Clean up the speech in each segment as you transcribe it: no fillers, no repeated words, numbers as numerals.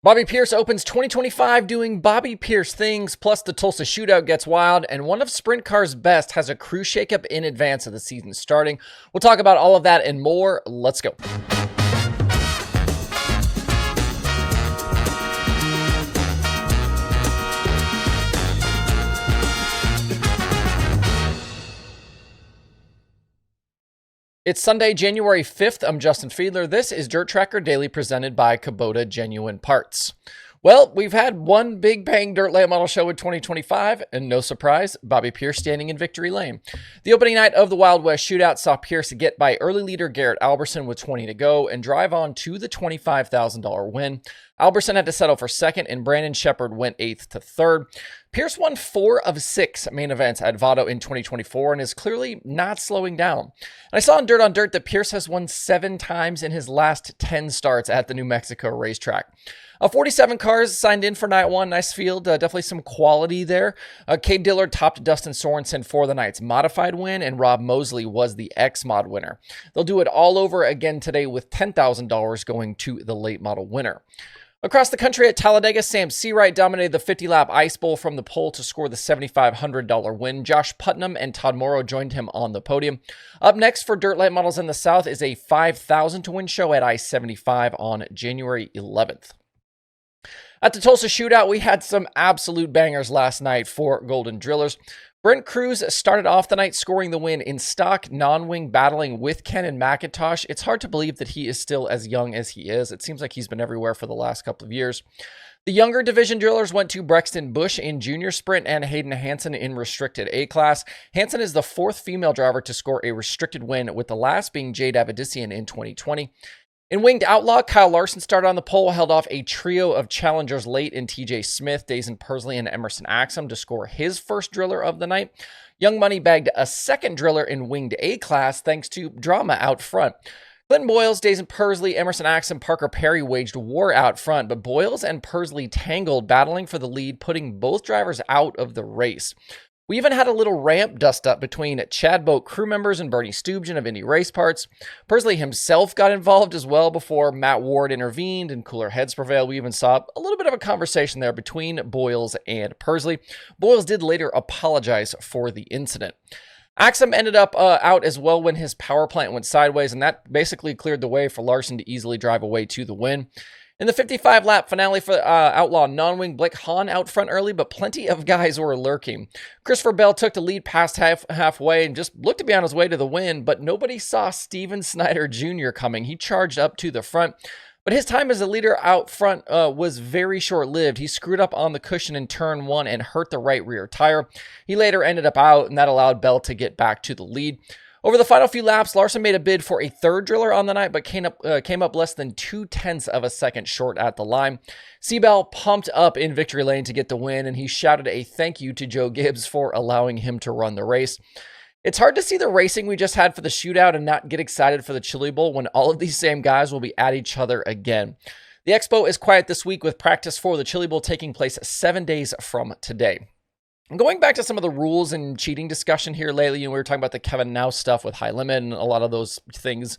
Bobby Pierce opens 2025 doing Bobby Pierce things, plus the Tulsa Shootout gets wild, and one of Sprint Car's best has a crew shakeup in advance of the season starting. We'll talk about all of that and more. Let's go. It's Sunday, January 5th. I'm Justin Fiedler. This is DIRTRACKR Daily presented by Kubota Genuine Parts. Well, we've had one big bang dirt late model show in 2025, and no surprise, Bobby Pierce standing in victory lane. The opening night of the Wild West Shootout saw Pierce get by early leader Garrett Alberson with 20 to go and drive on to the $25,000 win. Alberson had to settle for second, and Brandon Shepard went 8th to 3rd. Pierce won 4 of 6 main events at Vado in 2024 and is clearly not slowing down. And I saw in Dirt on Dirt that Pierce has won 7 times in his last 10 starts at the New Mexico racetrack. 47 cars signed in for night one. Nice field. Definitely some quality there. Cade Dillard topped Dustin Sorensen for the night's modified win, and Rob Mosley was the X-Mod winner. They'll do it all over again today with $10,000 going to the late model winner. Across the country at Talladega, Sam Seawright dominated the 50-lap Ice Bowl from the pole to score the $7,500 win. Josh Putnam and Todd Morrow joined him on the podium. Up next for Dirt Late Models in the South is a $5,000 to win show at I-75 on January 11th. At the Tulsa Shootout, we had some absolute bangers last night for Golden Drillers. Brent Cruz started off the night scoring the win in stock non-wing battling with Ken and McIntosh. It's hard to believe that he is still as young as he is. It seems like he's been everywhere for the last couple of years. The younger division drillers went to Brexton Bush in junior sprint and Hayden Hansen in restricted A-class. Hansen is the 4th female driver to score a restricted win, with the last being Jade Avedissian in 2020. In Winged Outlaw, Kyle Larson started on the pole, held off a trio of challengers late in TJ Smith, Dazen Persley, and Emerson Axum to score his first driller of the night. Young Money bagged a second driller in Winged A-class thanks to drama out front. Clinton Boyles, Dazen Persley, Emerson Axum, Parker Perry waged war out front, but Boyles and Persley tangled, battling for the lead, putting both drivers out of the race. We even had a little ramp dust-up between Chad Boat crew members and Bernie Stubjan of Indy Race Parts. Persley himself got involved as well before Matt Ward intervened and cooler heads prevailed. We even saw a little bit of a conversation there between Boyles and Persley. Boyles did later apologize for the incident. Axum ended up out as well when his power plant went sideways, and that basically cleared the way for Larson to easily drive away to the win. In the 55-lap finale for Outlaw non-wing, Blake Hahn out front early, but plenty of guys were lurking. Christopher Bell took the lead past halfway and just looked to be on his way to the win, but nobody saw Steven Snyder Jr. coming. He charged up to the front, but his time as a leader out front was very short-lived. He screwed up on the cushion in turn 1 and hurt the right rear tire. He later ended up out, and that allowed Bell to get back to the lead. Over the final few laps, Larson made a bid for a 3rd driller on the night, but came up less than 0.2 of a second short at the line. Seabell pumped up in victory lane to get the win, and he shouted a thank you to Joe Gibbs for allowing him to run the race. It's hard to see the racing we just had for the shootout and not get excited for the Chili Bowl when all of these same guys will be at each other again. The Expo is quiet this week, with practice for the Chili Bowl taking place 7 days from today. Going back to some of the rules and cheating discussion here lately, we were talking about the Kevin Now stuff with high limit and a lot of those things.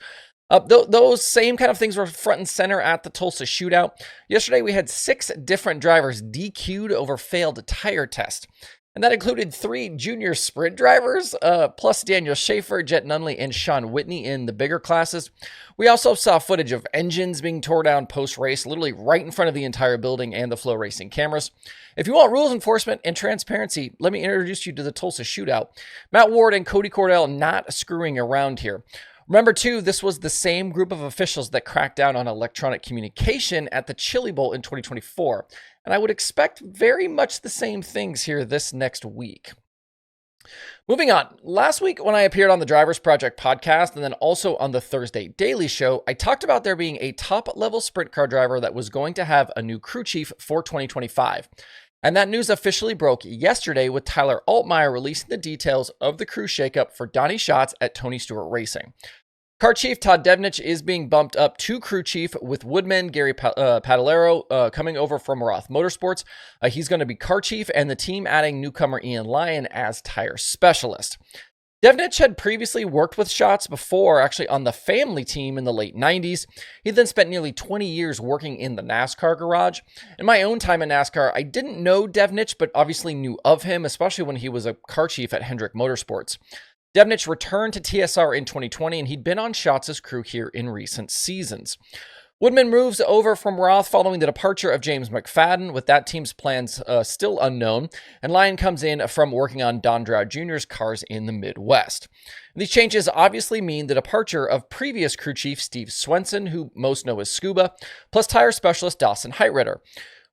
Those same kind of things were front and center at the Tulsa Shootout. Yesterday, we had 6 different drivers DQ'd over failed tire test. And that included 3 junior sprint drivers, plus Daniel Schaefer, Jet Nunley, and Sean Whitney in the bigger classes. We also saw footage of engines being tore down post-race, literally right in front of the entire building and the Flow Racing cameras. If you want rules enforcement and transparency, let me introduce you to the Tulsa Shootout. Matt Ward and Cody Cordell not screwing around here. Remember, too, this was the same group of officials that cracked down on electronic communication at the Chili Bowl in 2024. And I would expect very much the same things here this next week. Moving on, last week when I appeared on the Drivers Project podcast and then also on the Thursday Daily Show, I talked about there being a top-level sprint car driver that was going to have a new crew chief for 2025. And that news officially broke yesterday with Tyler Altmaier releasing the details of the crew shakeup for Donny Schatz at Tony Stewart Racing. Car Chief Todd Devnich is being bumped up to Crew Chief, with Woodman Gary Padalero coming over from Roth Motorsports. He's going to be Car Chief, and the team adding newcomer Ian Lyon as tire specialist. Devnich had previously worked with Schatz before, actually on the family team in the late 90s. He then spent nearly 20 years working in the NASCAR garage. In my own time in NASCAR, I didn't know Devnich, but obviously knew of him, especially when he was a car chief at Hendrick Motorsports. Devnich returned to TSR in 2020, and he'd been on Schatz's crew here in recent seasons. Woodman moves over from Roth following the departure of James McFadden, with that team's plans still unknown, and Lyon comes in from working on Don Stroud Jr.'s cars in the Midwest. These changes obviously mean the departure of previous crew chief Steve Swenson, who most know as Scuba, plus tire specialist Dawson Heidritter.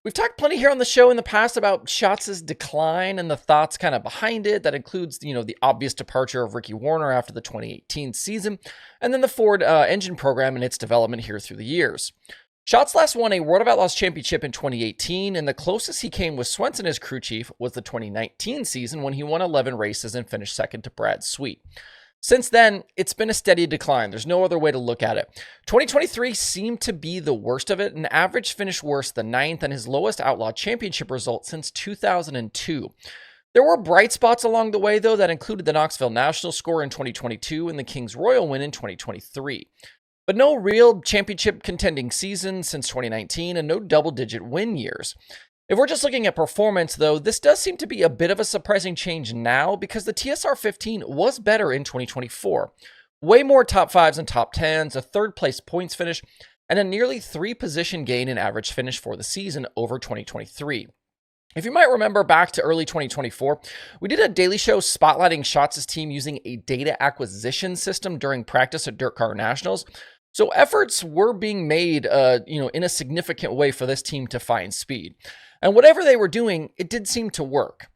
We've talked plenty here on the show in the past about Schatz's decline and the thoughts kind of behind it. That includes, the obvious departure of Ricky Warner after the 2018 season, and then the Ford engine program and its development here through the years. Schatz last won a World of Outlaws championship in 2018, and the closest he came with Swenson as crew chief was the 2019 season when he won 11 races and finished second to Brad Sweet. Since then, it's been a steady decline. There's no other way to look at it. 2023 seemed to be the worst of it. An average finished worse than 9th and his lowest Outlaw championship result since 2002. There were bright spots along the way, though, that included the Knoxville National score in 2022 and the Kings Royal win in 2023. But no real championship contending season since 2019 and no double-digit win years. If we're just looking at performance, though, this does seem to be a bit of a surprising change now because the TSR 15 was better in 2024. Way more top 5s and top 10s, a third-place points finish, and a nearly 3-position gain in average finish for the season over 2023. If you might remember back to early 2024, we did a daily show spotlighting Schatz's team using a data acquisition system during practice at DIRTRACKR Nationals. So efforts were being made, in a significant way for this team to find speed. And whatever they were doing, it did seem to work.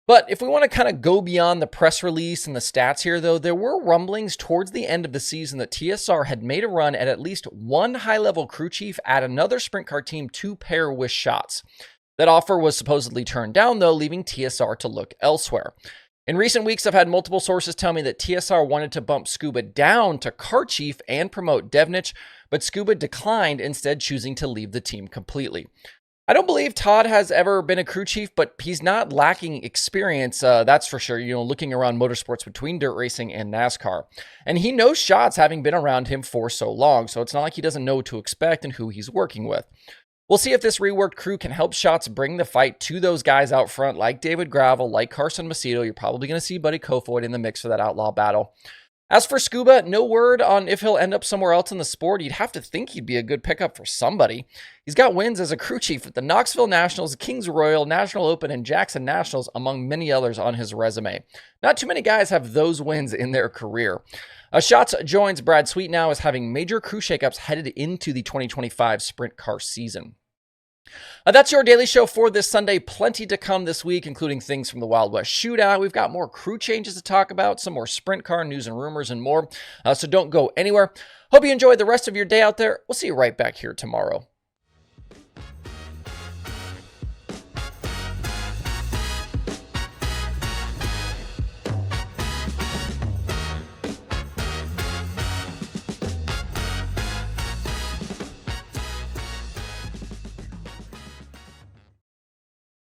But if we want to kind of go beyond the press release and the stats here, though, there were rumblings towards the end of the season that TSR had made a run at least one high-level crew chief at another sprint car team to pair with Schatz. That offer was supposedly turned down, though, leaving TSR to look elsewhere. In recent weeks, I've had multiple sources tell me that TSR wanted to bump Scuba down to car chief and promote Devnich, but Scuba declined, instead choosing to leave the team completely. I don't believe Todd has ever been a crew chief, but he's not lacking experience, that's for sure, looking around motorsports between dirt racing and NASCAR. And he knows Schatz, having been around him for so long, so it's not like he doesn't know what to expect and who he's working with. We'll see if this reworked crew can help Schatz bring the fight to those guys out front, like David Gravel, like Carson Macedo. You're probably going to see Buddy Kofoid in the mix for that outlaw battle. As for Scuba, no word on if he'll end up somewhere else in the sport. You'd have to think he'd be a good pickup for somebody. He's got wins as a crew chief at the Knoxville Nationals, Kings Royal, National Open, and Jackson Nationals, among many others on his resume. Not too many guys have those wins in their career. Schatz joins Brad Sweet now as having major crew shakeups headed into the 2025 sprint car season. That's your daily show for this Sunday. Plenty to come this week, including things from the Wild West Shootout. We've got more crew changes to talk about, some more sprint car news and rumors and more. So don't go anywhere. Hope you enjoy the rest of your day out there. We'll see you right back here tomorrow.